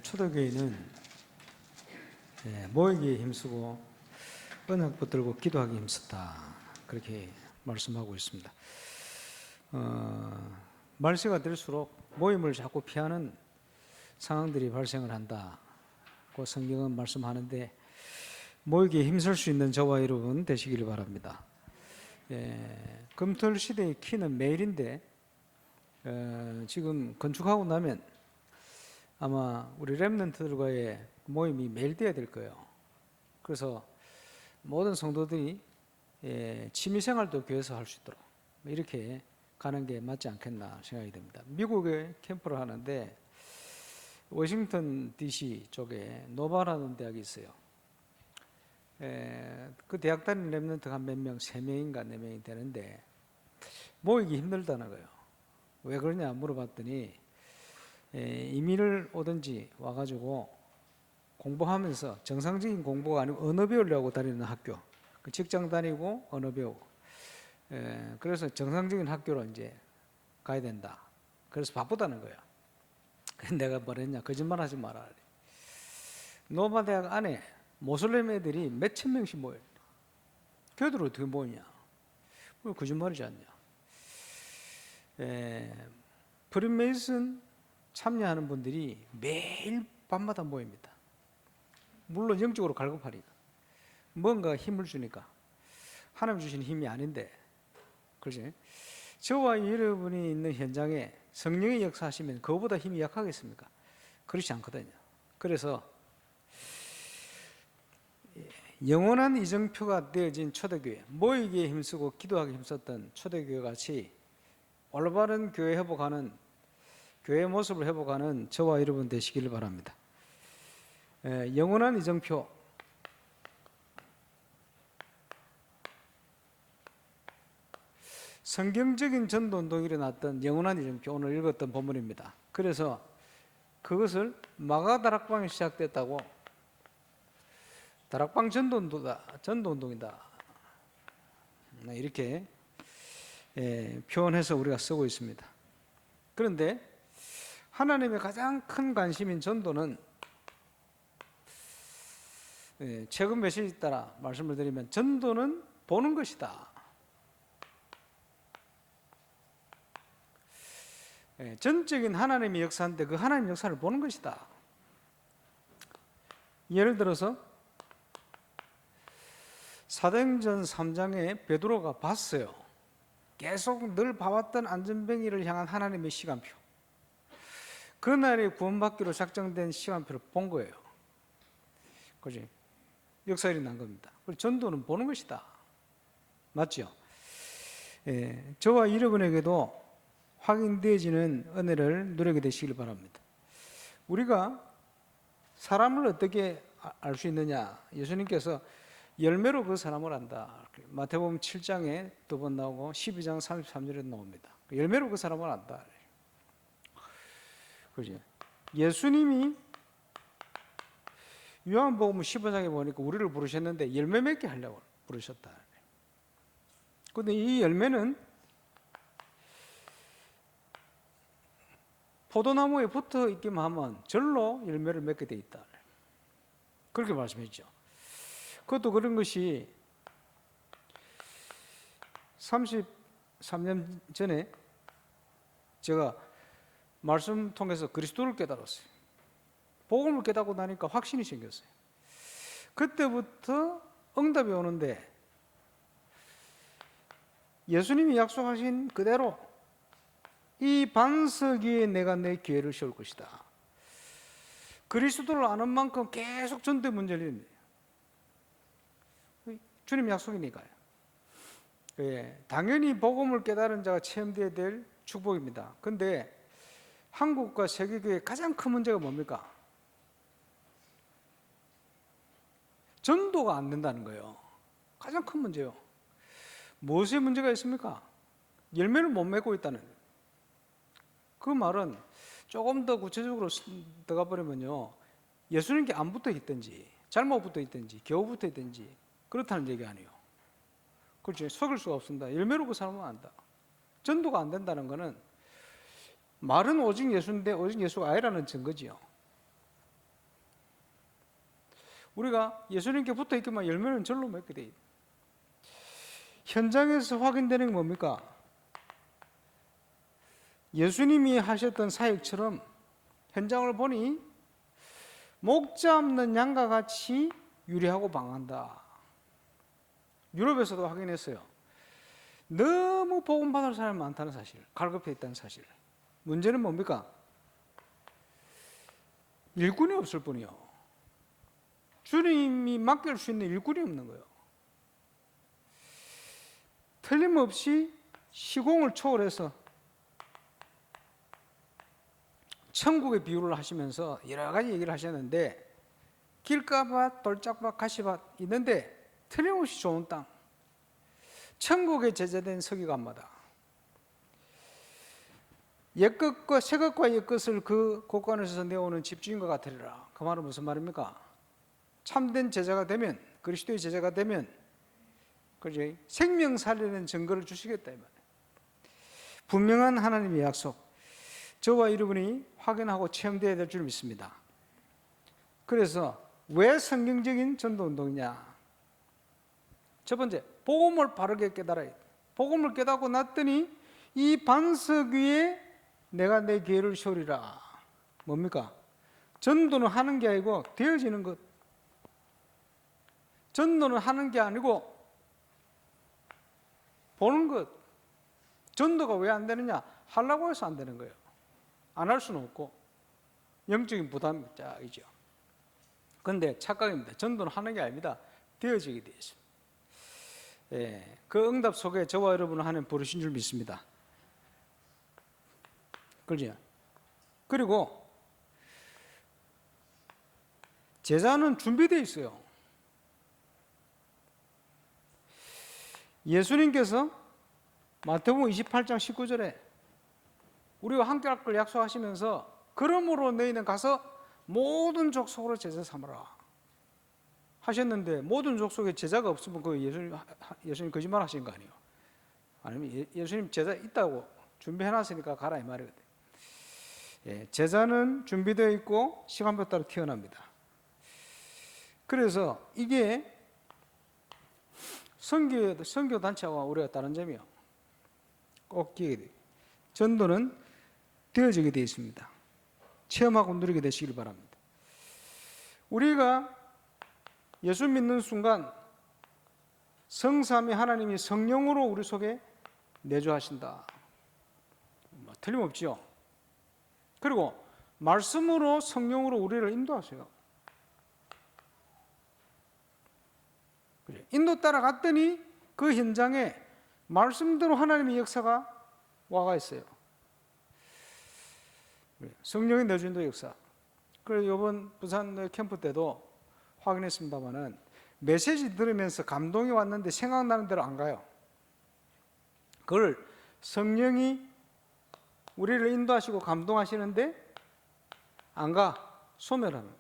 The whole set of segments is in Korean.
초대교회는 모이기에 힘쓰고 언약 붙들고 기도하기 힘썼다, 그렇게 말씀하고 있습니다. 말세가 될수록 모임을 자꾸 피하는 상황들이 발생을 한다고 성경은 말씀하는데, 모이기에 힘쓸 수 있는 저와 여러분 되시기를 바랍니다. 금토일 시대의 키는 매일인데, 지금 건축하고 나면 아마 우리 렘넌트들과의 모임이 매일 돼야 될 거예요. 그래서 모든 성도들이 취미생활도 교회에서 할 수 있도록 이렇게 가는 게 맞지 않겠나 생각이 됩니다. 미국에 캠프를 하는데 워싱턴 DC 쪽에 노바라는 대학이 있어요. 그 대학 다니는 렘넌트가 한 몇 명, 3명인가 4명이 되는데 모이기 힘들다는 거예요. 왜 그러냐 물어봤더니 이민을 오든지 와가지고 공부하면서, 정상적인 공부가 아니고 언어 배우려고 다니는 학교, 그 직장 다니고 언어 배우고, 그래서 정상적인 학교로 이제 가야 된다. 그래서 바쁘다는 거야. 내가 뭐랬냐, 거짓말 하지 마라. 노바 대학 안에 모슬렘 애들이 몇천 명씩 모여요. 교회들 어떻게 모이냐? 거짓말이지 않냐? 프리메이슨 참여하는 분들이 매일 밤마다 모입니다. 물론 영적으로 갈급하니까, 뭔가 힘을 주니까. 하나님 주신 힘이 아닌데, 그렇지? 저와 여러분이 있는 현장에 성령의 역사하시면 그거보다 힘이 약하겠습니까? 그렇지 않거든요. 그래서 영원한 이정표가 되어진 초대교회, 모이기에 힘쓰고 기도하기 힘썼던 초대교회 같이 올바른 교회 회복하는, 교회 모습을 회복하는 저와 여러분 되시기를 바랍니다. 영원한 이정표, 성경적인 전도운동이 일어났던 영원한 이정표, 오늘 읽었던 본문입니다. 그래서 그것을 마가다락방이 시작됐다고, 다락방 전도운동이다, 이렇게 표현해서 우리가 쓰고 있습니다. 그런데 하나님의 가장 큰 관심인 전도는, 최근 메시지 따라 말씀을 드리면 전도는 보는 것이다. 전적인 하나님의 역사인데 그 하나님의 역사를 보는 것이다. 예를 들어서 사도행전 3장에 베드로가 봤어요. 계속 늘 봐왔던 안전뱅이를 향한 하나님의 시간표, 그날에 구원받기로 작정된 시간표를 본 거예요. 그지? 역사일이 난 겁니다. 전도는 보는 것이다. 맞죠? 저와 여러분에게도 확인되어지는 은혜를 누리게 되시길 바랍니다. 우리가 사람을 어떻게 알 수 있느냐? 예수님께서 열매로 그 사람을 안다. 마태복음 7장에 2번 나오고 12장 33절에 나옵니다. 열매로 그 사람을 안다. 그죠? 예수님이 요한복음 15장에 보니까 우리를 부르셨는데 열매 맺게 하려고 부르셨다. 그런데 이 열매는 포도나무에 붙어 있기만 하면 절로 열매를 맺게 돼 있다. 그렇게 말씀했죠. 그것도 그런 것이 33년 전에 제가 말씀 통해서 그리스도를 깨달았어요. 복음을 깨닫고 나니까 확신이 생겼어요. 그때부터 응답이 오는데, 예수님이 약속하신 그대로 이 반석 위에 내가 내 교회를 세울 것이다. 그리스도를 아는 만큼 계속 전도의 문제를 일으킵니다. 주님 약속이니까요. 당연히 복음을 깨달은 자가 체험되어야 될 축복입니다. 그런데 한국과 세계교회의 가장 큰 문제가 뭡니까? 전도가 안 된다는 거예요. 가장 큰 문제요. 무엇에 문제가 있습니까? 열매를 못 맺고 있다는 거예요. 그 말은 조금 더 구체적으로 들어가 버리면요, 예수님께 안 붙어 있든지 잘못 붙어 있든지 겨우 붙어 있든지 그렇다는 얘기 아니에요. 그렇죠? 속일 수가 없습니다. 열매로 그 사람은 안다. 전도가 안 된다는 것은 말은 오직 예수인데 오직 예수가 아니라는 증거지요. 우리가 예수님께 붙어 있기만 열매는 절로 맺게 돼 있다. 현장에서 확인되는 게 뭡니까? 예수님이 하셨던 사역처럼 현장을 보니 목자 없는 양과 같이 유리하고 방한다. 유럽에서도 확인했어요. 너무 복음받을 사람이 많다는 사실, 갈급해 있다는 사실. 문제는 뭡니까? 일꾼이 없을 뿐이요. 주님이 맡길 수 있는 일꾼이 없는 거예요. 틀림없이 시공을 초월해서 천국의 비유를 하시면서 여러 가지 얘기를 하셨는데, 길가밭, 돌짝밭, 가시밭 있는데 틀림없이 좋은 땅, 천국에 제자된 서기관마다 옛것과 새것과 옛것을 그 곳간에서 내오는 집주인과 같으리라. 그 말은 무슨 말입니까? 참된 제자가 되면, 그리스도의 제자가 되면 그죠? 생명 살리는 증거를 주시겠다 이 말이에요. 분명한 하나님의 약속, 저와 여러분이 확인하고 체험되어야 될 줄 믿습니다. 그래서 왜 성경적인 전도운동이냐? 첫 번째, 복음을 바르게 깨달아야 돼. 복음을 깨닫고 났더니 이 반석 위에 내가 내 기회를 세우리라. 뭡니까? 전도는 하는 게 아니고 되어지는 것. 전도는 하는 게 아니고 보는 것. 전도가 왜 안 되느냐? 하려고 해서 안 되는 거예요. 안 할 수는 없고 영적인 부담이 있죠. 그런데 착각입니다. 전도는 하는 게 아닙니다. 되어지게 되어 있습니다. 예, 그 응답 속에 저와 여러분을 하나님 부르신 줄 믿습니다. 그렇죠? 그리고 제자는 준비되어 있어요. 예수님께서 마태복음 28장 19절에 우리와 함께 할 걸 약속하시면서 그러므로 너희는 가서 모든 족속으로 제자 삼으라 하셨는데, 모든 족속에 제자가 없으면 그 예수님 거짓말 하신 거 아니에요? 아니면 예수님 제자 있다고 준비해놨으니까 가라 이 말이거든요. 예, 제자는 준비되어 있고 시간표 따라 태어납니다. 그래서 이게 선교 단체와 우리가 다른 점이요. 꼭 기억해야 돼요. 전도는 되어지게 되어 있습니다. 체험하고 누리게 되시길 바랍니다. 우리가 예수 믿는 순간 성삼위 하나님이 성령으로 우리 속에 내주하신다. 틀림없지요. 그리고 말씀으로 성령으로 우리를 인도하세요. 인도 따라갔더니 그 현장에 말씀대로 하나님의 역사가 와가 있어요. 성령의 내주인도 역사. 그래서 이번 부산 캠프 때도 확인했습니다만은 메시지 들으면서 감동이 왔는데 생각나는 대로 안 가요. 그걸 성령이 우리를 인도하시고 감동하시는데 안 가. 소멸하는 거예요.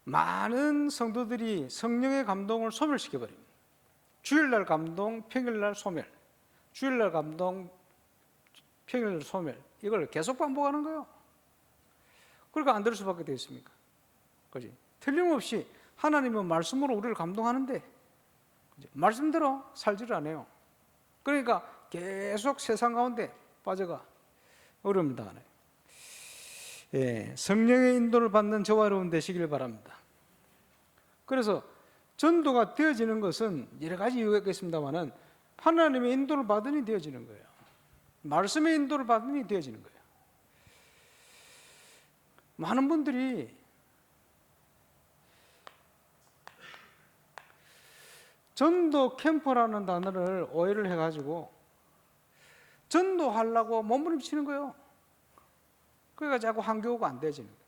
많은 성도들이 성령의 감동을 소멸시켜버립니다. 주일날 감동, 평일날 소멸. 주일날 감동, 평일날 소멸. 이걸 계속 반복하는 거예요. 그러니까 안 될 수밖에 되어 있습니까? 그렇지? 틀림없이 하나님은 말씀으로 우리를 감동하는데 말씀대로 살지를 않아요. 그러니까 계속 세상 가운데 빠져가 어렵습니다. 예, 성령의 인도를 받는 저와 여러분 되시길 바랍니다. 그래서 전도가 되어지는 것은 여러 가지 이유가 있겠습니다만은 하나님의 인도를 받으니 되어지는 거예요. 말씀의 인도를 받으니 되어지는 거예요. 많은 분들이 전도 캠프라는 단어를 오해를 해가지고 전도하려고 몸부림치는 거예요. 그러니까 자꾸 한교가 안 되지는 거예요.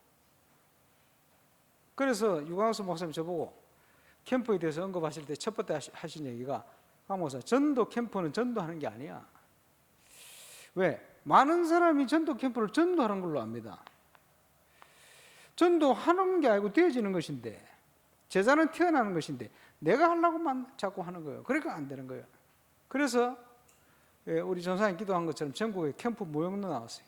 그래서 유광수 목사님 저보고 캠프에 대해서 언급하실 때 첫 번째 하신 얘기가, 강 목사, 전도 캠프는 전도하는 게 아니야. 왜? 많은 사람이 전도 캠프를 전도하는 걸로 압니다. 전도하는 게 아니고 되어지는 것인데, 제자는 태어나는 것인데 내가 하려고만 자꾸 하는 거예요. 그러니까 안 되는 거예요. 그래서 우리 전사님 기도한 것처럼 전국에 캠프 모형도 나왔어요.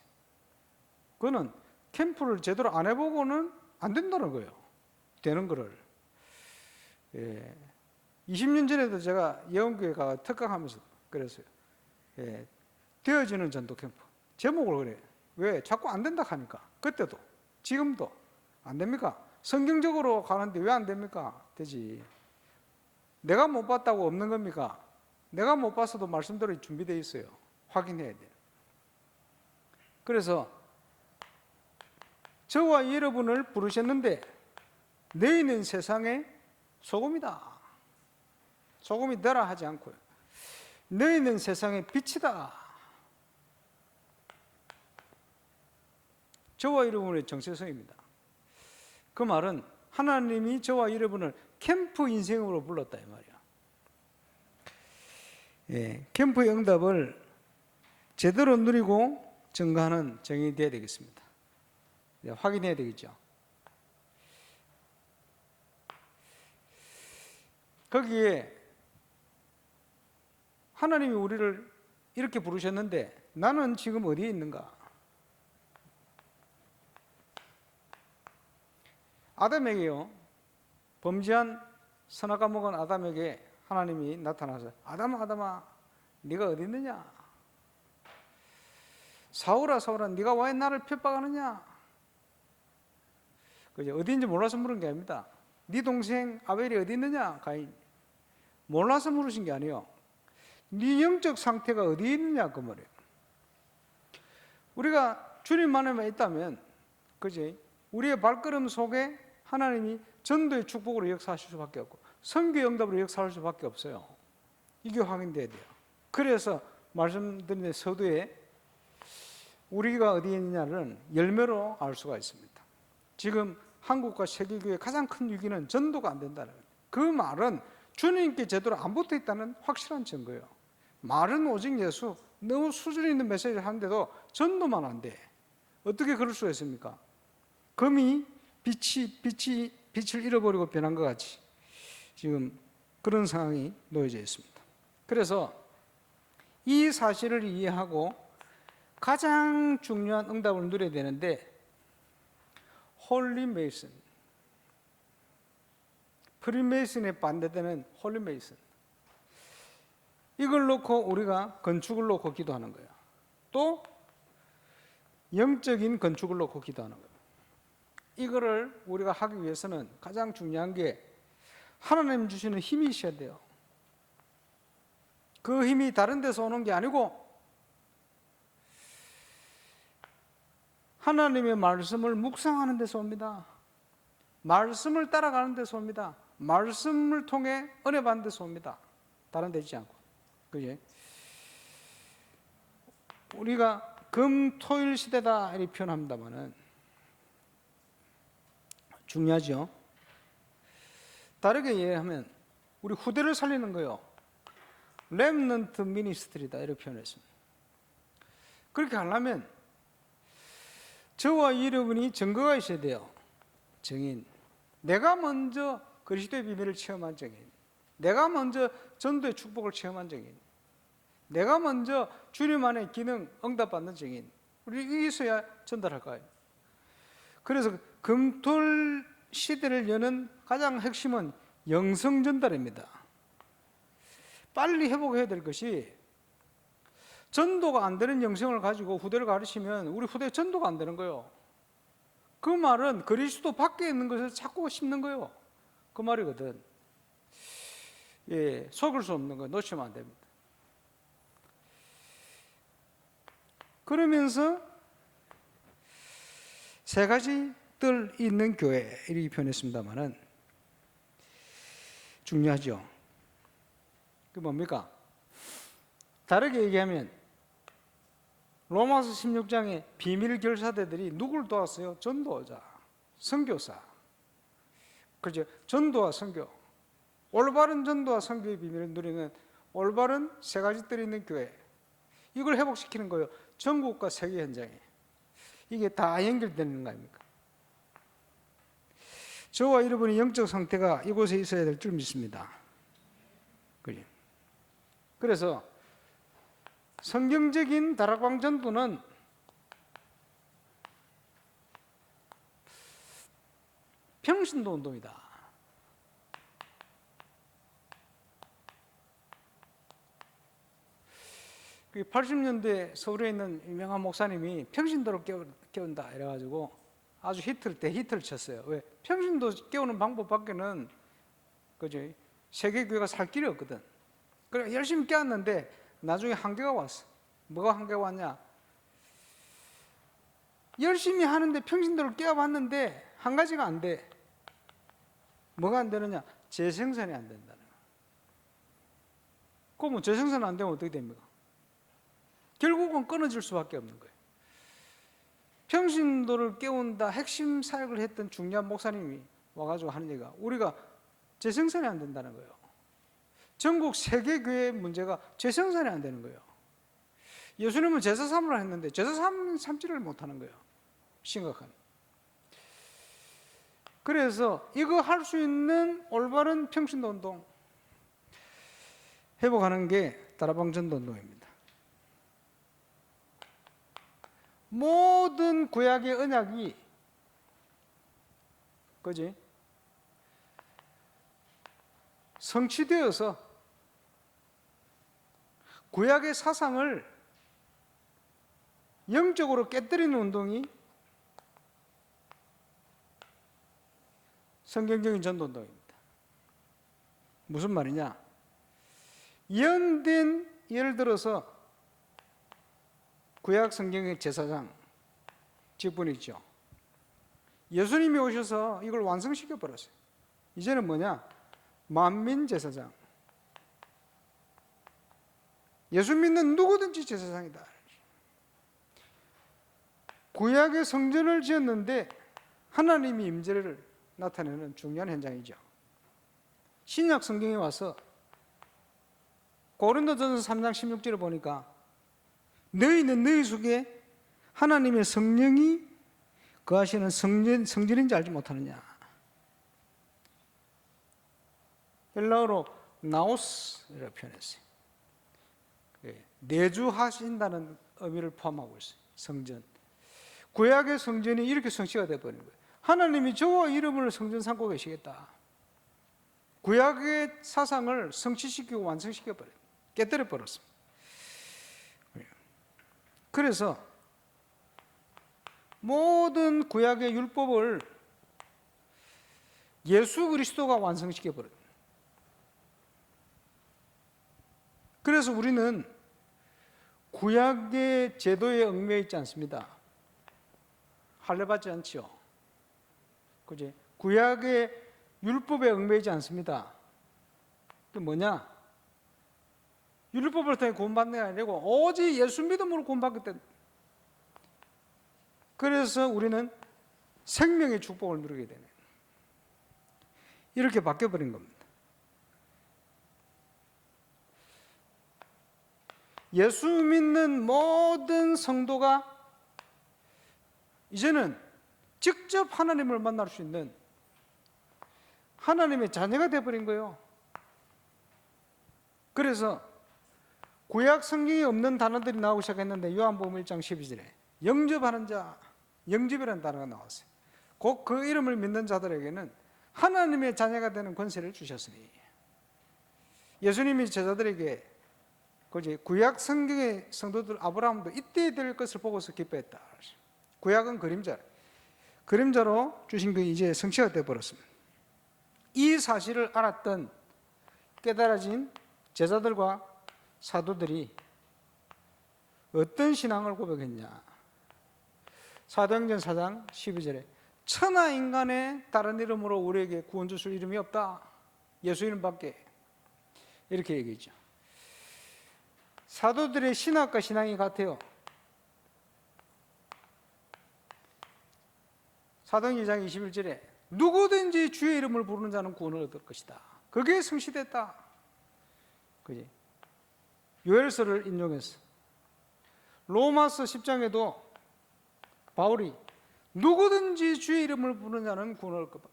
그거는 캠프를 제대로 안 해보고는 안 된다는 거예요. 되는 거를 20년 전에도 제가 예원교회 가 특강하면서 그랬어요. 되어지는 전도 캠프 제목을 그래. 왜? 자꾸 안 된다 하니까. 그때도 지금도 안 됩니까? 성경적으로 가는데 왜 안 됩니까? 되지. 내가 못 봤다고 없는 겁니까? 내가 못 봤어도 말씀대로 준비되어 있어요. 확인해야 돼요. 그래서 저와 여러분을 부르셨는데 너희는 세상의 소금이다. 소금이 되라 하지 않고요. 너희는 세상의 빛이다. 저와 여러분의 정체성입니다. 그 말은 하나님이 저와 여러분을 캠프 인생으로 불렀다 이 말이야. 캠프의 응답을 제대로 누리고 증거하는 정인이 되어야 되겠습니다. 확인해야 되겠죠. 거기에 하나님이 우리를 이렇게 부르셨는데 나는 지금 어디에 있는가? 아담에게요, 범죄한 선악과 먹은 아담에게 하나님이 나타나서 아담아 아담아 네가 어디 있느냐? 사울아 사울아 네가 왜 나를 핍박하느냐? 그죠? 어디인지 몰라서 물은 게 아닙니다. 네 동생 아벨이 어디 있느냐? 가인. 몰라서 물으신 게 아니에요. 네 영적 상태가 어디에 있느냐 그 말이에요. 우리가 주님 안에만 있다면 그지? 우리의 발걸음 속에 하나님이 전도의 축복으로 역사하실 수밖에 없고 선교의 응답으로 역사할 수밖에 없어요. 이게 확인돼야 돼요. 그래서 말씀드린 서두에 우리가 어디에 있느냐를 열매로 알 수가 있습니다. 지금 한국과 세계교회의 가장 큰 위기는 전도가 안 된다는 거예요. 그 말은 주님께 제대로 안 붙어 있다는 확실한 증거예요. 말은 오직 예수, 너무 수준 있는 메시지를 하는데도 전도만 안 돼. 어떻게 그럴 수가 있습니까? 금이 빛을 잃어버리고 변한 것 같이 지금 그런 상황이 놓여져 있습니다. 그래서 이 사실을 이해하고 가장 중요한 응답을 누려야 되는데 홀리 메이슨, 프리메이슨에 반대되는 홀리 메이슨, 이걸 놓고 우리가 건축을 놓고 기도하는 거예요. 또 영적인 건축을 놓고 기도하는 거예요. 이거를 우리가 하기 위해서는 가장 중요한 게 하나님 주시는 힘이 있어야 돼요. 그 힘이 다른 데서 오는 게 아니고 하나님의 말씀을 묵상하는 데서 옵니다. 말씀을 따라가는 데서 옵니다. 말씀을 통해 은혜 받는 데서 옵니다. 다른 데 있지 않고. 그지? 우리가 금토일 시대다 이렇게 표현합니다만은 중요하죠. 다르게 이해하면 우리 후대를 살리는 거예요. 렘넌트 미니스트리다 이렇게 표현했습니다. 그렇게 하려면 저와 여러분이 증거가 있어야 돼요. 증인. 내가 먼저 그리스도의 비밀을 체험한 증인. 내가 먼저 전도의 축복을 체험한 증인. 내가 먼저 주님 안에 기능 응답받는 증인. 우리 있어야 전달할 거예요. 그래서 금토일 시대를 여는 가장 핵심은 영성 전달입니다. 빨리 회복해야 될 것이 전도가 안 되는 영성을 가지고 후대를 가르치면 우리 후대 전도가 안 되는 거예요. 그 말은 그리스도 밖에 있는 것을 자꾸 심는 거예요. 그 말이거든. 속을 수 없는 거 놓치면 안 됩니다. 그러면서 세 가지 뜰 있는 교회 이렇게 표현했습니다만은 중요하죠. 그 뭡니까? 다르게 얘기하면 로마서 16장에 비밀 결사대들이 누굴 도왔어요? 전도자, 선교사. 그죠? 전도와 선교. 올바른 전도와 선교의 비밀을 누리는 올바른 세 가지 뜰 있는 교회. 이걸 회복시키는 거예요. 전국과 세계 현장에. 이게 다 연결되는 거 아닙니까? 저와 여러분의 영적 상태가 이곳에 있어야 될 줄 믿습니다. 그래서 성경적인 다락방 전도는 평신도 운동이다. 그 80년대 서울에 있는 유명한 목사님이 평신도를 깨운다 이래가지고 아주 대히트를 쳤어요. 왜? 평신도 깨우는 방법밖에는 그죠? 세계교회가 살 길이 없거든. 그래 열심히 깨웠는데 나중에 한계가 왔어. 뭐가 한계가 왔냐? 열심히 하는데 평신도를 깨워봤는데 한 가지가 안 돼. 뭐가 안 되느냐? 재생산이 안 된다는 거야. 그러면 재생산 안 되면 어떻게 됩니까? 결국은 끊어질 수밖에 없는 거예요. 평신도를 깨운다 핵심 사역을 했던 중요한 목사님이 와가지고 하는 얘기가 우리가 재생산이 안 된다는 거예요. 전국 세계교회의 문제가 재생산이 안 되는 거예요. 예수님은 제사 삼으라 했는데 제사 삼지를 못하는 거예요. 심각한. 그래서 이거 할 수 있는 올바른 평신도 운동 회복하는 게 다락방 전도 운동입니다. 모든 구약의 언약이 그지? 성취되어서 구약의 사상을 영적으로 깨뜨리는 운동이 성경적인 전도 운동입니다. 무슨 말이냐? 예를 들어서 구약 성경의 제사장 직분이 있죠. 예수님이 오셔서 이걸 완성시켜 버렸어요. 이제는 뭐냐? 만민 제사장. 예수 믿는 누구든지 제사장이다. 구약의 성전을 지었는데 하나님이 임재를 나타내는 중요한 현장이죠. 신약 성경에 와서 고린도전서 3장 16절을 보니까 너희는 너희 속에 하나님의 성령이 거하시는 성전인지 알지 못하느냐. 헬라어로 나오스라고 표현했어요. 내주하신다는 의미를 포함하고 있어요. 성전. 구약의 성전이 이렇게 성취가 되어버린 거예요. 하나님이 저와 이름을 성전 삼고 계시겠다. 구약의 사상을 성취시키고 완성시켜버려요. 깨뜨려버렸습니다. 그래서 모든 구약의 율법을 예수 그리스도가 완성시켜버려요. 그래서 우리는 구약의 제도에 얽매여 있지 않습니다. 할례받지 않지요. 그지? 구약의 율법에 얽매이지 않습니다. 그 뭐냐? 율법을 통해 구원받는 게 아니고 오직 예수 믿음으로 구원받기 때문에. 그래서 우리는 생명의 축복을 누리게 되네. 이렇게 바뀌어버린 겁니다. 예수 믿는 모든 성도가 이제는 직접 하나님을 만날 수 있는 하나님의 자녀가 되어버린 거예요. 그래서 구약 성경에 없는 단어들이 나오기 시작했는데 요한복음 1장 12절에 영접하는 자, 영접이라는 단어가 나왔어요. 곧 그 이름을 믿는 자들에게는 하나님의 자녀가 되는 권세를 주셨으니. 예수님이 제자들에게 구약 성경의 성도들 아브라함도 이때 될 것을 보고서 기뻐했다. 구약은 그림자로 주신 게 이제 성취가 되어버렸습니다. 이 사실을 알았던 깨달아진 제자들과 사도들이 어떤 신앙을 고백했냐. 사도행전 4장 12절에 천하 인간의 다른 이름으로 우리에게 구원 주실 이름이 없다. 예수 이름밖에. 이렇게 얘기했죠. 사도들의 신학과 신앙이 같아요. 사도행전 2장 21절에 누구든지 주의 이름을 부르는 자는 구원을 얻을 것이다. 그게 성취됐다. 그지? 요엘서를 인용해서 로마서 10장에도 바울이 누구든지 주의 이름을 부르는 자는 구원을 얻을 것이다.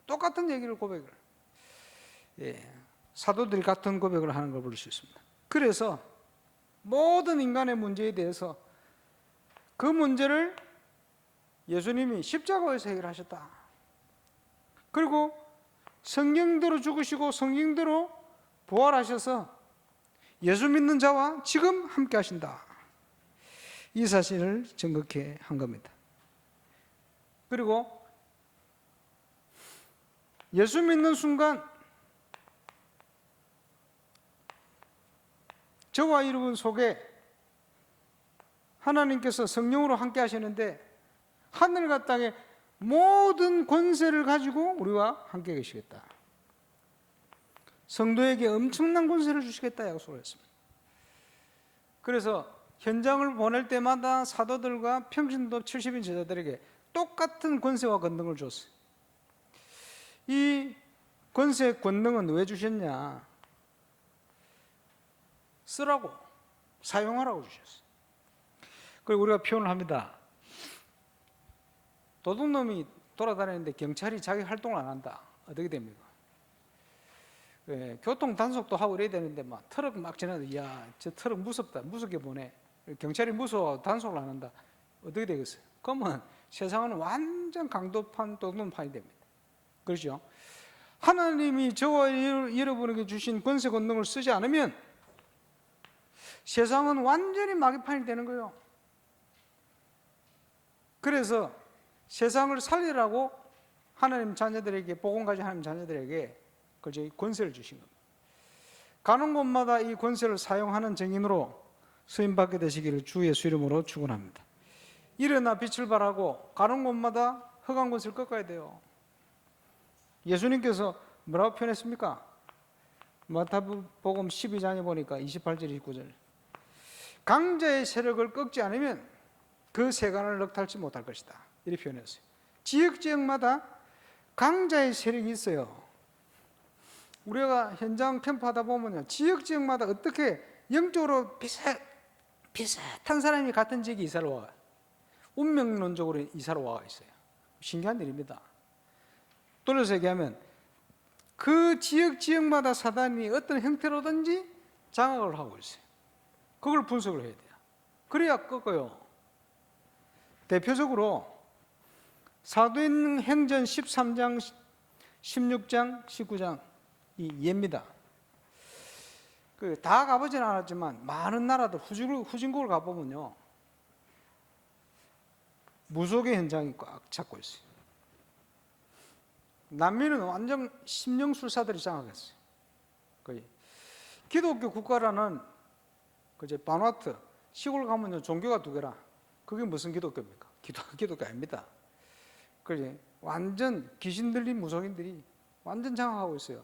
똑같은 얘기를 고백을. 사도들이 같은 고백을 하는 걸 볼 수 있습니다. 그래서 모든 인간의 문제에 대해서 그 문제를 예수님이 십자가에서 해결하셨다. 그리고 성경대로 죽으시고 성경대로 부활하셔서 예수 믿는 자와 지금 함께 하신다. 이 사실을 증거케 한 겁니다. 그리고 예수 믿는 순간 저와 여러분 속에 하나님께서 성령으로 함께 하시는데 하늘과 땅의 모든 권세를 가지고 우리와 함께 계시겠다. 성도에게 엄청난 권세를 주시겠다 약속을 했습니다. 그래서 현장을 보낼 때마다 사도들과 평신도 70인 제자들에게 똑같은 권세와 권능을 줬어요. 이 권세 권능은 왜 주셨냐? 쓰라고, 사용하라고 주셨어요. 그리고 우리가 표현을 합니다. 도둑놈이 돌아다니는데 경찰이 자기 활동을 안 한다. 어떻게 됩니까? 교통 단속도 하고 이래야 되는데 막 트럭 막 지나는데 야, 저 트럭 무섭다. 무섭게 보내. 경찰이 무서워 단속을 안 한다. 어떻게 되겠어요? 그러면 세상은 완전 강도판 도둑놈판이 됩니다. 그렇죠? 하나님이 저와 여러분에게 주신 권세 권능을 쓰지 않으면 세상은 완전히 마귀판이 되는 거예요. 그래서 세상을 살리라고 하나님 자녀들에게, 복음 가진 하나님 자녀들에게 그저 권세를 주신 겁니다. 가는 곳마다 이 권세를 사용하는 증인으로 쓰임받게 되시기를 주 예수 이름으로 축원합니다. 일어나 빛을 발하고 가는 곳마다 흑암 권세를 꺾어야 돼요. 예수님께서 뭐라고 표현했습니까? 마태복음 12장에 보니까 28절 29절 강자의 세력을 꺾지 않으면 그 세간을 넉탈지 못할 것이다. 이렇게 표현했어요. 지역마다 강자의 세력이 있어요. 우리가 현장 캠프하다 보면요, 지역마다 어떻게 영적으로 비슷한 사람이 같은 지역에 이사를 와요. 운명론적으로 이사를 와 있어요. 신기한 일입니다. 돌려서 얘기하면 그 지역마다 사단이 어떤 형태로든지 장악을 하고 있어요. 그걸 분석을 해야 돼요. 그래야 꺾어요. 대표적으로 사도행전 13장, 16장, 19장 이 예입니다. 다 가보진 않았지만 많은 나라들 후진국을 가보면요, 무속의 현장이 꽉 잡고 있어요. 남미는 완전 심령술사들이 장악했어요. 거의 기독교 국가라는 바누아투 시골 가면요 종교가 두 개라. 그게 무슨 기독교입니까? 기독교 아닙니다. 그래 완전 귀신 들린 무속인들이 완전 장악하고 있어요.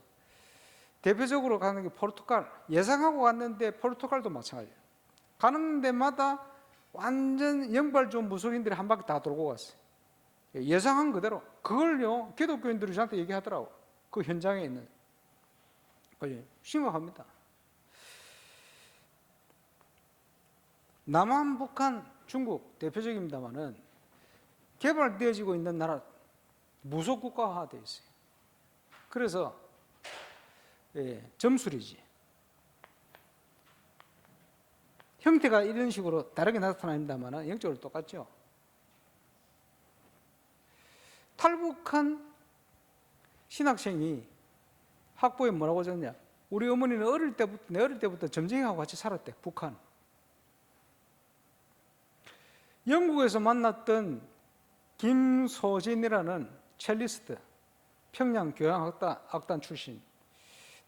대표적으로 가는 게 포르투갈. 예상하고 갔는데 포르투갈도 마찬가지예요. 가는 데마다 완전 영발 좋은 무속인들이 한 바퀴 다 돌고 갔어요. 예상한 그대로. 그걸요 기독교인들이 저한테 얘기하더라고. 그 현장에 있는. 심각합니다. 남한, 북한, 중국 대표적입니다만은 개발되어지고 있는 나라 무속 국가화되어 있어요. 그래서 점술이지. 형태가 이런 식으로 다르게 나타납니다만 영적으로 똑같죠. 탈북한 신학생이 학부에 뭐라고 적냐? 우리 어머니는 내 어릴 때부터 점쟁이하고 같이 살았대. 북한. 영국에서 만났던 김소진이라는 첼리스트, 평양 교향악단 출신,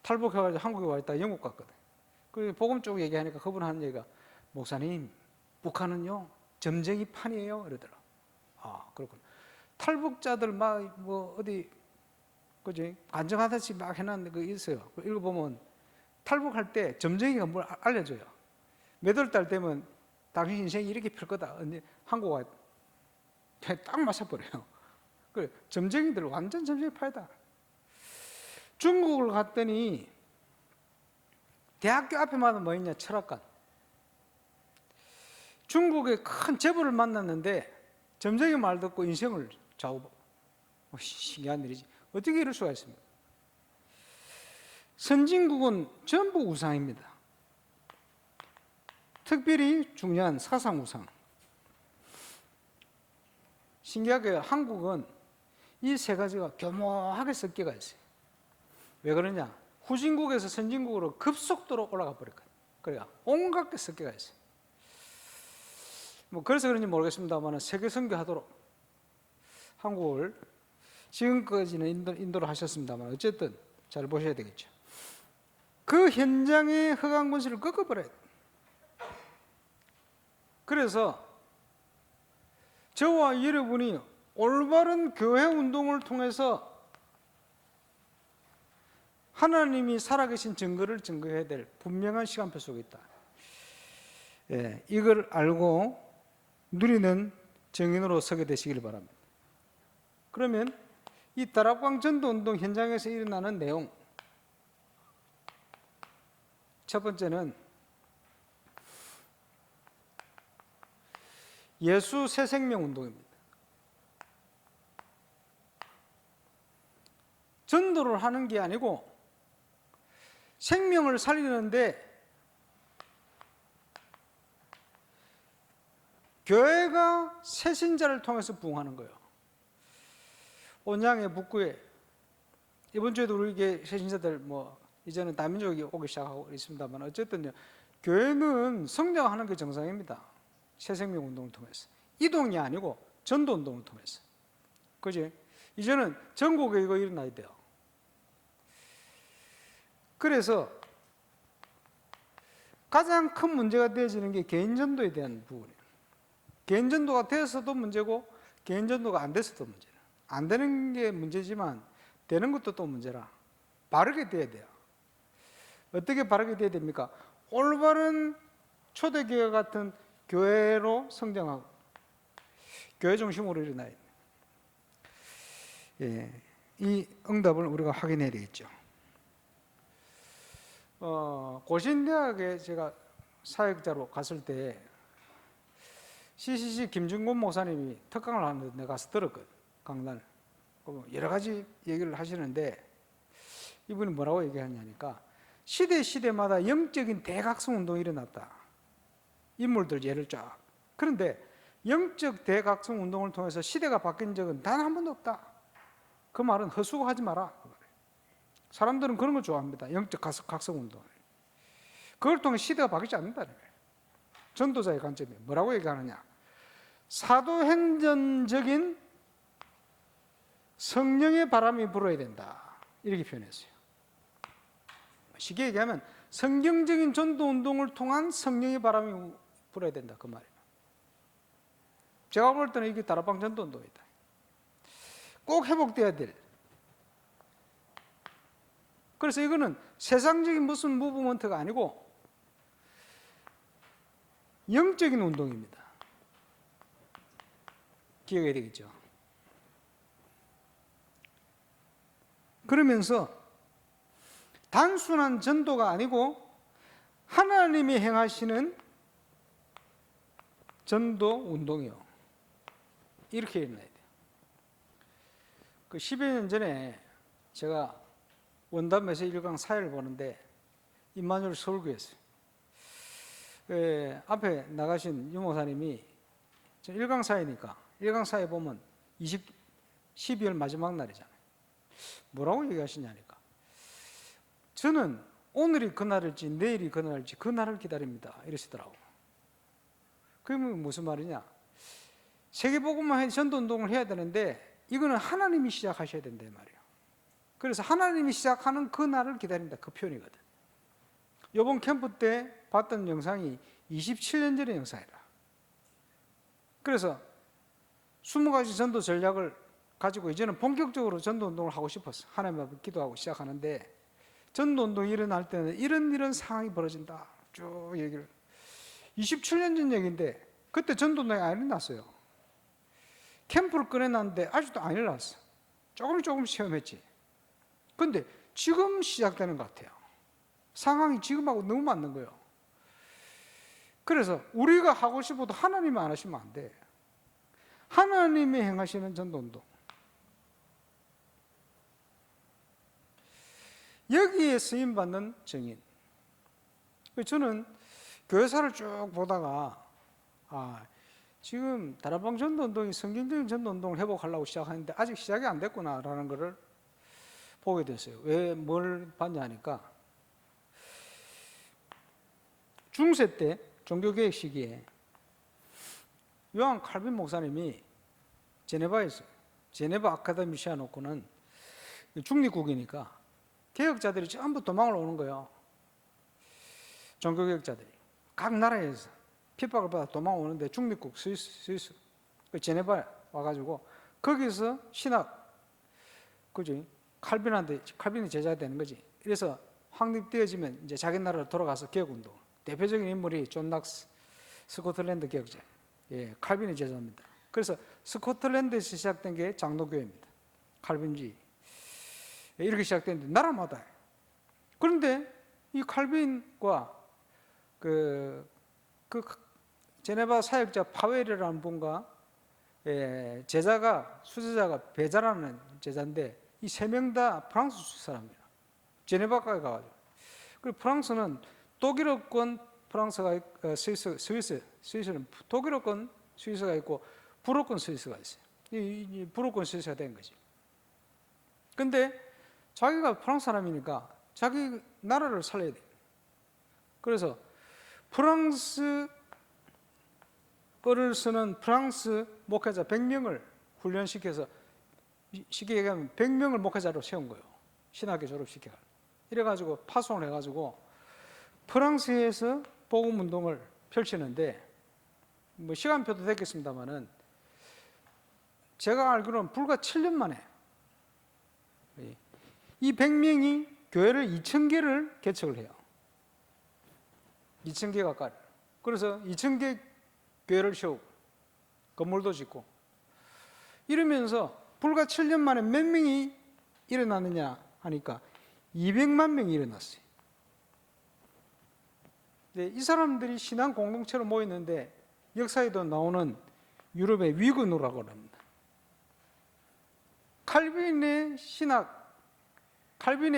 탈북해가지고 한국에 와 있다 영국 갔거든. 그 복음 쪽 얘기하니까 그분 하는 얘기가 목사님, 북한은요 점쟁이 판이에요 이러더라. 아 그렇군. 탈북자들 막 어디 그지 안정하듯이 막 해놨는데 그 있어요. 읽어보면 탈북할 때 점쟁이가 뭘 알려줘요. 몇 월 달 되면 당신 인생이 이렇게 필 거다. 한국 와 딱 맞아버려요. 그래 점쟁이들 완전 점쟁이 파이다. 중국을 갔더니 대학교 앞에마다 뭐 있냐? 철학관. 중국의 큰 재벌을 만났는데 점쟁이 말 듣고 인생을 좌우보고. 신기한 일이지. 어떻게 이럴 수가 있습니까? 선진국은 전부 우상입니다. 특별히 중요한 사상 우상. 신기하게 한국은 이 세 가지가 교묘하게 섞여가 있어요. 왜 그러냐? 후진국에서 선진국으로 급속도로 올라가 버렸거든요. 그러니까 온갖 게 섞여가 있어요. 뭐 그래서 그런지 모르겠습니다만 세계 선교하도록 한국을 지금까지는 인도를 하셨습니다만 어쨌든 잘 보셔야 되겠죠. 그 현장의 허강 권세를 꺾어버려야 돼요. 그래서 저와 여러분이 올바른 교회 운동을 통해서 하나님이 살아계신 증거를 증거해야 될 분명한 시간표 속에 있다. 예, 이걸 알고 누리는 증인으로 서게 되시길 바랍니다. 그러면 이 다락방 전도운동 현장에서 일어나는 내용, 첫 번째는 예수 새 생명 운동입니다. 전도를 하는 게 아니고 생명을 살리는데 교회가 새신자를 통해서 부흥하는 거예요. 온양의 북구에 이번 주에도 우리 새신자들 이제는 다민족이 오기 시작하고 있습니다만 어쨌든요, 교회는 성장하는 게 정상입니다. 새생명 운동을 통해서 이동이 아니고 전도 운동을 통해서. 그지? 이제는 전국에 이거 일어나야 돼요. 그래서 가장 큰 문제가 되어지는 게 개인 전도에 대한 부분이에요. 개인 전도가 돼서도 문제고 개인 전도가 안 돼서도 문제예요. 안 되는 게 문제지만 되는 것도 또 문제라. 바르게 돼야 돼요. 어떻게 바르게 돼야 됩니까? 올바른 초대교회 같은 교회로 성장하고 교회 중심으로 일어나야 돼요. 예, 이 응답을 우리가 확인해야 되겠죠. 고신대학에 제가 사역자로 갔을 때 CCC 김준곤 목사님이 특강을 하는데 내가 가서 들었거든, 강단을. 여러 가지 얘기를 하시는데 이분이 뭐라고 얘기하냐니까 시대마다 영적인 대각성 운동이 일어났다. 인물들 예를 쫙. 그런데 영적 대각성 운동을 통해서 시대가 바뀐 적은 단 한 번도 없다. 그 말은 헛수고하지 마라. 사람들은 그런 걸 좋아합니다. 영적 각성 운동을. 그걸 통해 시대가 바뀌지 않는다는 거예요. 전도자의 관점이 뭐라고 얘기하느냐? 사도행전적인 성령의 바람이 불어야 된다. 이렇게 표현했어요. 쉽게 얘기하면 성경적인 전도 운동을 통한 성령의 바람이 불어야 된다. 그 말이에요. 제가 볼 때는 이게 다락방 전도 운동이다. 꼭 회복돼야 될. 그래서 이거는 세상적인 무슨 무브먼트가 아니고 영적인 운동입니다. 기억해야 되겠죠. 그러면서 단순한 전도가 아니고 하나님이 행하시는 전도 운동이요. 이렇게 일어나야 돼요. 그 10여 년 전에 제가 원담에서 1강 사회를 보는데 임마누엘 서울교회였어요. 앞에 나가신 유목사님이 1강 사회니까 1강 사회 보면 12월 마지막 날이잖아요. 뭐라고 얘기하시냐니까 저는 오늘이 그날일지 내일이 그날일지 그 날을 기다립니다. 이러시더라고. 그러면 무슨 말이냐? 세계복음화 전도운동을 해야 되는데 이거는 하나님이 시작하셔야 된다 말이에요. 그래서 하나님이 시작하는 그 날을 기다린다. 그 표현이거든. 이번 캠프 때 봤던 영상이 27년 전의 영상이라. 그래서 20가지 전도 전략을 가지고 이제는 본격적으로 전도운동을 하고 싶었어. 하나님 앞에 기도하고 시작하는데 전도운동이 일어날 때는 이런 상황이 벌어진다. 쭉 얘기를. 27년 전 얘기인데 그때 전도운동이 안 일어났어요. 캠프를 꺼내놨는데 아직도 안 일어났어. 조금 체험했지. 근데 지금 시작되는 것 같아요. 상황이 지금하고 너무 맞는 거예요. 그래서 우리가 하고 싶어도 하나님이 안 하시면 안 돼. 하나님이 행하시는 전도운동. 여기에 쓰임받는 증인. 저는 교회사를 쭉 보다가 지금 다락방 전도운동이 성경적인 전도운동을 회복하려고 시작하는데 아직 시작이 안 됐구나라는 것을 보게 됐어요. 왜 뭘 봤냐 하니까 중세 때 종교개혁 시기에 요한 칼빈 목사님이 제네바에서 제네바 아카데미 시켜놓고는 중립국이니까 개혁자들이 전부 도망을 오는 거예요. 종교개혁자들이 각 나라에서 핍박을 받아 도망오는데 중립국 스위스 그 제네바에 와가지고 거기서 신학 그지 칼빈이 제자가 되는 거지. 그래서 확립되어지면 이제 자기 나라로 돌아가서 개혁운동. 대표적인 인물이 존 낙스 스코틀랜드 개혁자. 예, 칼빈의 제자입니다. 그래서 스코틀랜드에서 시작된 게 장로교회입니다. 칼빈주의. 예, 이렇게 시작됐는데 나라마다. 그런데 이 칼빈과 그 제네바 사역자 파웰이라는 분과 제자가 수제자가 베자라는 제자인데 이 세 명 다 프랑스 사람이에요. 제네바까지 가가지고. 그리고 프랑스는 독일어권 프랑스가 스위스는 독일어권 스위스가 있고 불어권 스위스가 있어요. 이 불어권 스위스가 된 거지. 근데 자기가 프랑스 사람이니까 자기 나라를 살려야 돼. 그래서 프랑스어를 쓰는 프랑스 목회자 100명을 훈련시켜서 쉽게 얘기하면 100명을 목회자로 세운 거예요. 신학교 졸업시켜. 이래가지고 파송을 해가지고 프랑스에서 복음운동을 펼치는데 뭐 시간표도 됐겠습니다만은 제가 알기로는 불과 7년 만에 이 100명이 교회를 2,000개를 개척을 해요. 2,000개 가까이. 그래서 2,000개 교회를 세우고 건물도 짓고 이러면서 불과 7년 만에 몇 명이 일어나느냐 하니까 200만 명이 일어났어요. 이 사람들이 신앙 공동체로 모였는데 역사에도 나오는 유럽의 위근우라고 합니다. 칼빈의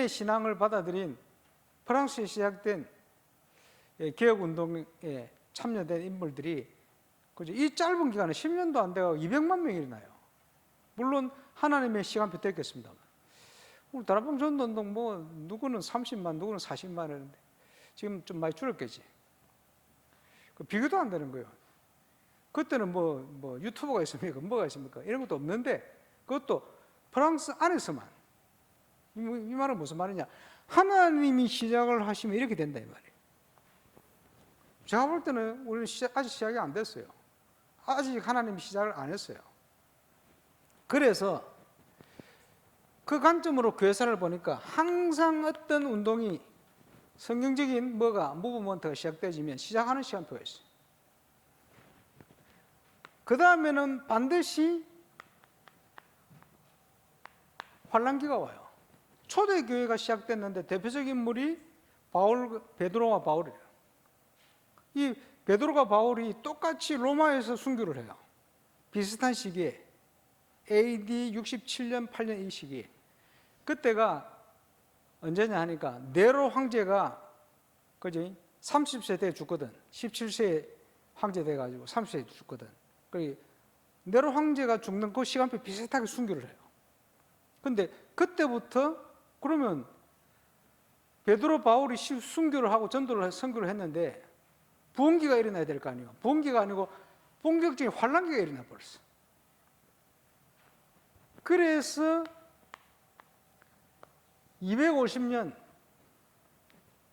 신앙을 받아들인 프랑스에 시작된 개혁운동에 참여된 인물들이 이 짧은 기간에 10년도 안 돼가고 200만 명이 일어나요. 물론 하나님의 시간표 됐겠습니다. 우리 다락방 전도운동 뭐 누구는 30만 누구는 40만 했는데 지금 좀 많이 줄었겠지. 비교도 안 되는 거예요. 그때는 뭐 유튜브가 있습니까? 뭐가 있습니까? 이런 것도 없는데 그것도 프랑스 안에서만. 이 말은 무슨 말이냐? 하나님이 시작을 하시면 이렇게 된다 이 말이에요. 제가 볼 때는 우리는 아직 시작이 안 됐어요. 아직 하나님이 시작을 안 했어요. 그래서 그 관점으로 교회사를 보니까 항상 어떤 운동이 성경적인 무브먼트가 시작되어지면 시작하는 시간표가 있어요. 그 다음에는 반드시 환란기가 와요. 초대교회가 시작됐는데 대표적인 인물이 베드로와 바울이에요. 이 베드로가 바울이 똑같이 로마에서 순교를 해요. 비슷한 시기에 AD 67년, 8년 이 시기에. 그때가 언제냐 하니까 네로 황제가 그지 30세 때 죽거든. 17세에 황제 돼가지고 30세에 죽거든. 네로 황제가 죽는 그 시간표 비슷하게 순교를 해요. 근데 그때부터 그러면 베드로 바울이 순교를 하고 선교를 했는데 부흥기가 일어나야 될 거 아니에요. 부흥기가 아니고 본격적인 환란기가 일어나 버렸어. 그래서 250년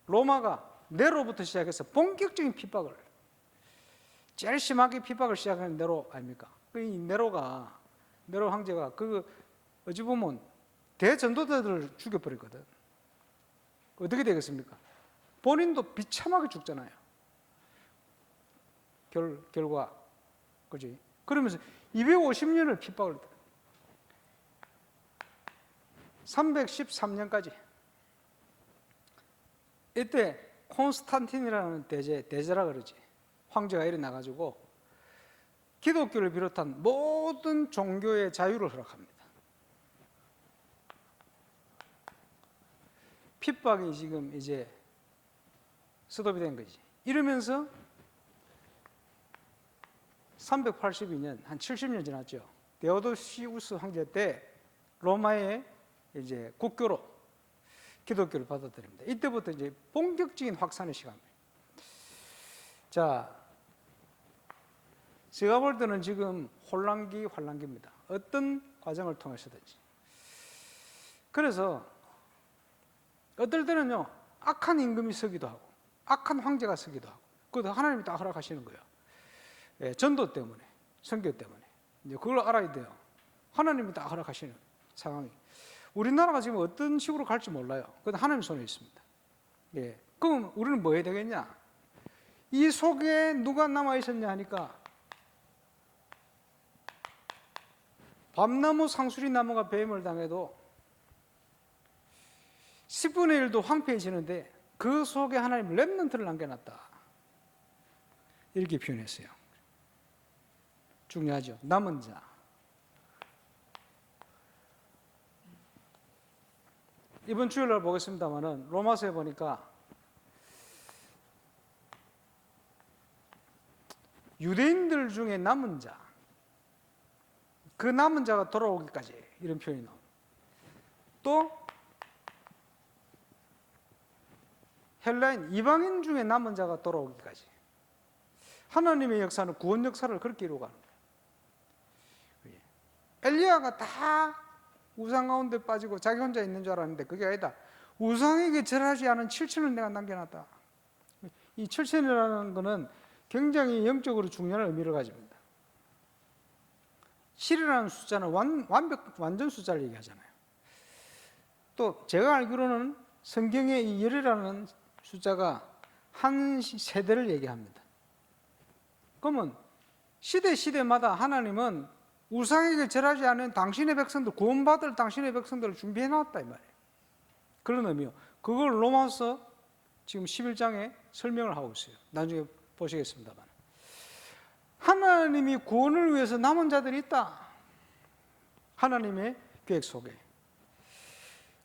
로마가 네로부터 시작해서 본격적인 핍박을 제일 심하게 핍박을 시작하는 네로 아닙니까? 이 네로 황제가 어찌 보면 대전도자들을 죽여버리거든. 어떻게 되겠습니까? 본인도 비참하게 죽잖아요. 결과 그지? 그러면서 250년을 핍박을 했다. 313년까지. 이때 콘스탄틴이라는 대제라 그러지. 황제가 일어나가지고 기독교를 비롯한 모든 종교의 자유를 허락합니다. 핍박이 지금 이제 스톱이 된 거지. 이러면서 382년, 한 70년 지났죠. 데오도시우스 황제 때 로마의 이제 국교로 기독교를 받아들입니다. 이때부터 이제 본격적인 확산의 시간입니다. 자, 제가 볼 때는 지금 혼란기, 환란기입니다. 어떤 과정을 통해서든지. 그래서 어떨 때는요, 악한 임금이 서기도 하고, 악한 황제가 서기도 하고, 그것도 하나님이 다 허락하시는 거예요. 예, 전도 때문에, 선교 때문에. 이제 그걸 알아야 돼요. 하나님이 다 허락하시는 상황이. 우리나라가 지금 어떤 식으로 갈지 몰라요. 그건 하나님 손에 있습니다. 예, 그럼 우리는 뭐 해야 되겠냐? 이 속에 누가 남아 있었냐 하니까 밤나무 상수리 나무가 뱀을 당해도 10분의 1도 황폐해지는데 그 속에 하나님 렘넌트를 남겨놨다. 이렇게 표현했어요. 중요하죠. 남은 자. 이번 주일날 보겠습니다만은 로마서에 보니까 유대인들 중에 남은 자, 그 남은 자가 돌아오기까지 이런 표현이 나옵니다. 또 헬라인 이방인 중에 남은 자가 돌아오기까지. 하나님의 역사는 구원 역사를 그렇게 이루어가는 거예요. 엘리야가 다 우상 가운데 빠지고 자기 혼자 있는 줄 알았는데 그게 아니다. 우상에게 절하지 않은 7천을 내가 남겨놨다. 이 7천이라는 것은 굉장히 영적으로 중요한 의미를 가집니다. 7이라는 숫자는 완전 숫자를 얘기하잖아요. 또 제가 알기로는 성경에 이 열이라는 숫자가 한 세대를 얘기합니다. 그러면 시대마다 하나님은 우상에게 절하지 않은 당신의 백성들, 구원받을 당신의 백성들을 준비해 놨다 이 말이에요. 그런 의미요. 그걸 로마서 지금 11장에 설명을 하고 있어요. 나중에 보시겠습니다만. 하나님이 구원을 위해서 남은 자들이 있다. 하나님의 계획 속에.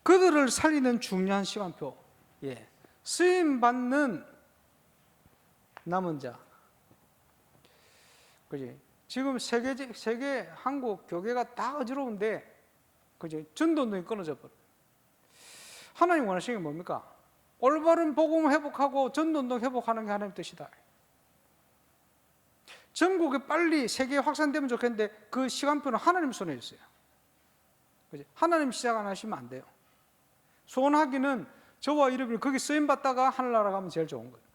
그들을 살리는 중요한 시간표. 예. 쓰임받는 남은 자. 그지? 지금 세계 한국 교계가 다 어지러운데, 그지? 전도운동이 끊어져 버려. 하나님 원하시는 게 뭡니까? 올바른 복음 회복하고 전도운동 회복하는 게 하나님 뜻이다. 전국에 빨리 세계에 확산되면 좋겠는데 그 시간표는 하나님 손에 있어요. 그지? 하나님 시작 안 하시면 안 돼요. 소원하기는 저와 이름을 거기 쓰임받다가 하늘나라 가면 제일 좋은 거예요.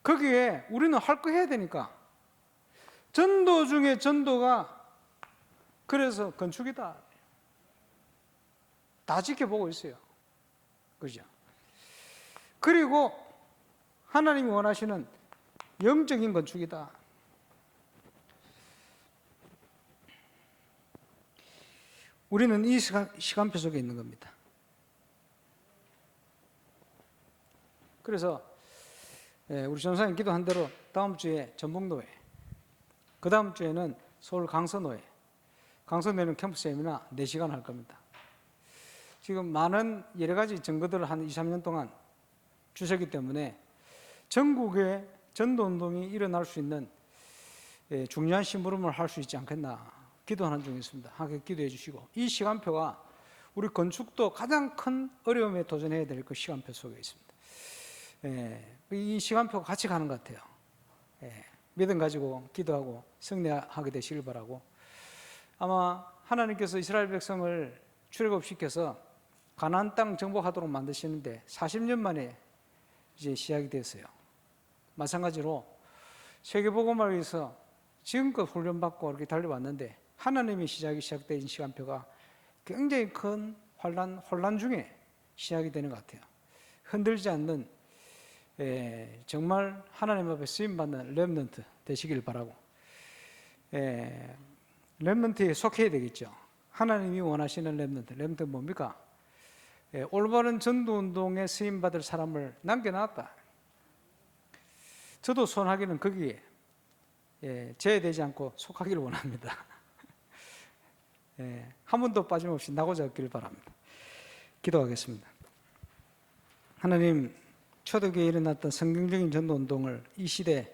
거기에 우리는 할 거 해야 되니까. 전도 중에 전도가 그래서 건축이다. 다 지켜보고 있어요. 그죠? 그리고 하나님이 원하시는 영적인 건축이다. 우리는 이 시간표 속에 있는 겁니다. 그래서 우리 전사님 기도한 대로 다음 주에 전북노회, 그 다음 주에는 서울 강서노회, 강서노회는 캠프 세미나 4시간 할 겁니다. 지금 많은 여러 가지 증거들을 한 2, 3년 동안 주셨기 때문에 전국에 전도운동이 일어날 수 있는 중요한 심부름을 할 수 있지 않겠나 기도하는 중에 있습니다. 함께 기도해 주시고, 이 시간표가 우리 건축도 가장 큰 어려움에 도전해야 될 그 시간표 속에 있습니다. 이 시간표가 같이 가는 것 같아요. 믿음 가지고 기도하고 승리하게 되시길 바라고, 아마 하나님께서 이스라엘 백성을 출애굽시켜서 가나안 땅 정복하도록 만드시는데 40년 만에 이제 시작이 됐어요. 마찬가지로 세계복음을 위해서 지금껏 훈련받고 이렇게 달려왔는데 하나님의 시작된 시간표가 굉장히 큰 혼란 중에 시작이 되는 것 같아요. 흔들지 않는 정말 하나님 앞에 쓰임받는 렘넌트 되시길 바라고, 렘넌트에 속해야 되겠죠. 하나님이 원하시는 렘넌트 뭡니까? 올바른 전도운동에 쓰임받을 사람을 남겨놨다. 저도 소원하기는 거기에 제외되지 않고 속하기를 원합니다. 한 번도 빠짐없이 나고자 하기를 바랍니다. 기도하겠습니다. 하나님, 초대교회에 일어났던 성경적인 전도운동을 이 시대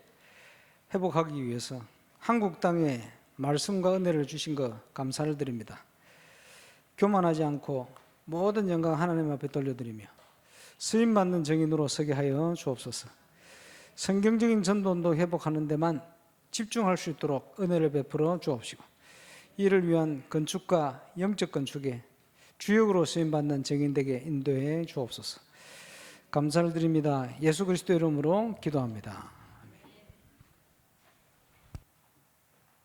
회복하기 위해서 한국 땅에 말씀과 은혜를 주신 것 감사를 드립니다. 교만하지 않고 모든 영광 하나님 앞에 돌려드리며 쓰임 받는 증인으로 서게 하여 주옵소서. 성경적인 전도도 회복하는 데만 집중할 수 있도록 은혜를 베풀어 주옵시고, 이를 위한 건축과 영적 건축에 주역으로 쓰임 받는 증인되게 인도해 주옵소서. 감사를 드립니다. 예수 그리스도 이름으로 기도합니다.